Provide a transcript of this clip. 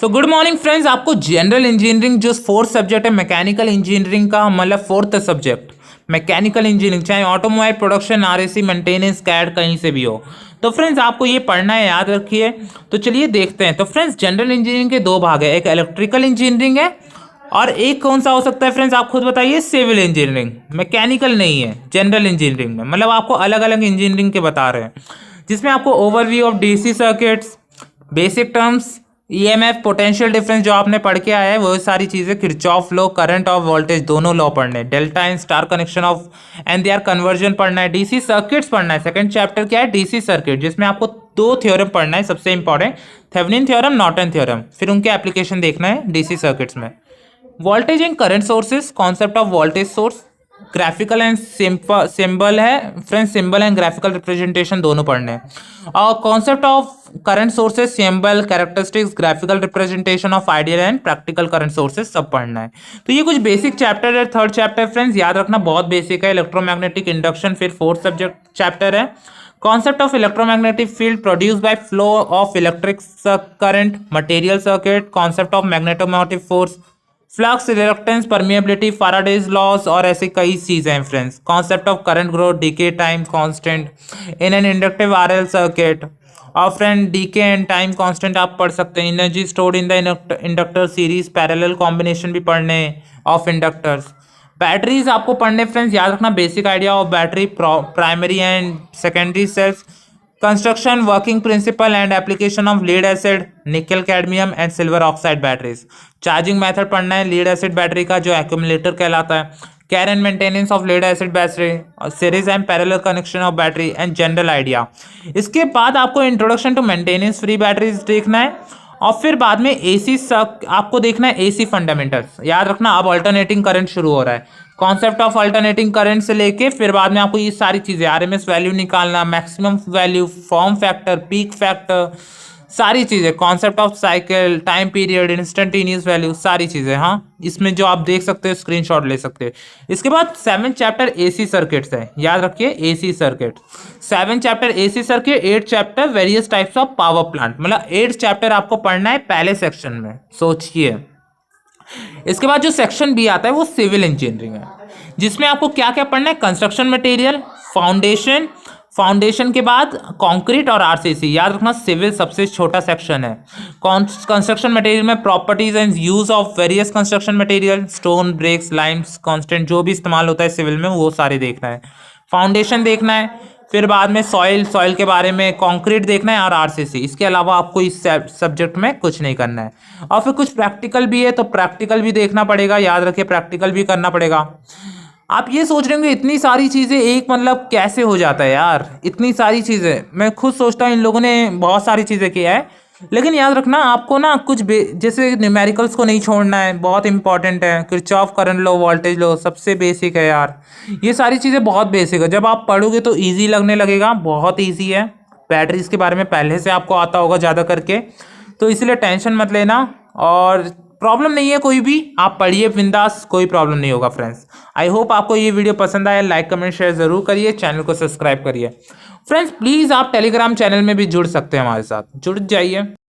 सो good morning friends. आपको general engineering जो fourth subject है मैकेनिकल इंजीनियरिंग का, मतलब फोर्थ सब्जेक्ट मैकेनिकल इंजीनियरिंग, चाहे automobile production, RAC, maintenance, CAD कहीं से भी हो, तो फ्रेंड्स आपको ये पढ़ना है, याद रखिए। तो चलिए देखते हैं। तो फ्रेंड्स जनरल इंजीनियरिंग के दो भाग है, एक इलेक्ट्रिकल इंजीनियरिंग है और एक कौन सा हो सकता है फ्रेंड्स, आप खुद बताइए। सिविल इंजीनियरिंग, मैकेनिकल नहीं है जनरल इंजीनियरिंग में, मतलब आपको अलग अलग इंजीनियरिंग के बता रहे हैं, जिसमें आपको overview of DC circuits, basic terms, EMF, potential difference जो आपने पढ़ के आया है वो सारी चीज़ें, किरचॉफ लॉ, करंट और वोल्टेज दोनों लॉ पढ़ने, delta and star connection of and their conversion पढ़ना है, डीसी सर्किट्स पढ़ना है। सेकंड चैप्टर क्या है, डीसी सर्किट, जिसमें आपको दो थ्योरम पढ़ना है, सबसे important Thevenin theorem, Norton theorem, फिर उनके एप्लीकेशन देखना है डीसी सर्किट्स में। Voltage and current sources, concept of voltage source, graphical and symbol है friends, symbol and graphical representation दोनों पढ़ने हैं। और concept of current sources, symbol, characteristics, graphical representation of ideal and practical current sources सब पढ़ना है। तो ये कुछ बेसिक चैप्टर है। थर्ड चैप्टर फ्रेंड्स याद रखना बहुत बेसिक है, इलेक्ट्रोमैग्नेटिक इंडक्शन। फिर फोर्थ सब्जेक्ट चैप्टर है concept of electromagnetic field produce by flow of electric current, material circuit, concept of magnetomotive force, flux, reluctance, permeability, Faraday's laws और ऐसे कई चीजें हैं friends. Concept of current growth, decay time constant in an inductive RL circuit, और friend decay and time constant आप पढ़ सकते हैं। Energy stored in the inductor series, parallel combination भी पढ़ने ऑफ इंडक्टर्स। बैटरीज आपको पढ़ने फ्रेंड्स, याद रखना basic idea of battery, primary and secondary cells, construction, working principle and application of lead acid, nickel, cadmium and silver oxide batteries. Charging method पढ़ना है lead acid battery का, जो accumulator कहलाता है, care and maintenance of lead acid battery, series and parallel connection of battery and general idea. इसके बाद आपको introduction to maintenance free batteries देखना है, और फिर बाद में एसी आपको देखना है, एसी फंडामेंटल्स। याद रखना अब अल्टरनेटिंग करंट शुरू हो रहा है, कॉन्सेप्ट ऑफ अल्टरनेटिंग करंट से लेके फिर बाद में आपको ये सारी चीजें, आरएमएस वैल्यू निकालना, maximum value, form factor, peak factor, सारी चीजें, concept of cycle, time period, instantaneous value, सारी चीजें। हाँ, इसमें जो आप देख सकते हो स्क्रीनशॉट ले सकते हो। इसके बाद 7th चैप्टर एसी सर्किट्स है, याद रखिए AC circuit. 7th chapter AC circuit, 8th chapter various types of power plant, मतलब 8th चैप्टर आपको पढ़ना है पहले सेक्शन में, सोचिए। इसके बाद जो सेक्शन बी आता है वो सिविल इंजीनियरिंग है, जिसमें आपको क्या क्या पढ़ना है, कंस्ट्रक्शन मटेरियल, फाउंडेशन, फाउंडेशन के बाद कंक्रीट और आरसीसी। याद रखना सिविल सबसे छोटा सेक्शन है। कंस्ट्रक्शन मटेरियल में properties and use of various construction material, stone, bricks, limes, constant जो भी इस्तेमाल होता है सिविल में वो सारे देखना है। फाउंडेशन देखना है, फिर बाद में सॉइल के बारे में, कंक्रीट देखना है और आरसीसी। इसके अलावा आपको इस सब्जेक्ट में कुछ नहीं करना है। और फिर कुछ प्रैक्टिकल भी है, तो प्रैक्टिकल भी देखना पड़ेगा, याद रखिए प्रैक्टिकल भी करना पड़ेगा। आप ये सोच रहे होंगे इतनी सारी चीज़ें एक, मतलब कैसे हो जाता है यार, इतनी सारी चीज़ें। मैं खुद सोचता हूँ इन लोगों ने बहुत सारी चीज़ें किया है, लेकिन याद रखना आपको ना कुछ जैसे न्यूमेरिकल्स को नहीं छोड़ना है, बहुत इंपॉर्टेंट है। Kirchhoff current law, voltage law सबसे बेसिक है यार, ये सारी चीज़ें बहुत बेसिक है। जब आप पढ़ोगे तो ईजी लगने लगेगा, बहुत ईजी है। बैटरीज के बारे में पहले से आपको आता होगा ज़्यादा करके, तो इसलिए टेंशन मत लेना, और प्रॉब्लम नहीं है कोई भी, आप पढ़िए बिंदास, कोई प्रॉब्लम नहीं होगा फ्रेंड्स। आई होप आपको ये वीडियो पसंद आया, लाइक कमेंट शेयर जरूर करिए, चैनल को सब्सक्राइब करिए फ्रेंड्स। प्लीज़ आप टेलीग्राम चैनल में भी जुड़ सकते हैं, हमारे साथ जुड़ जाइए।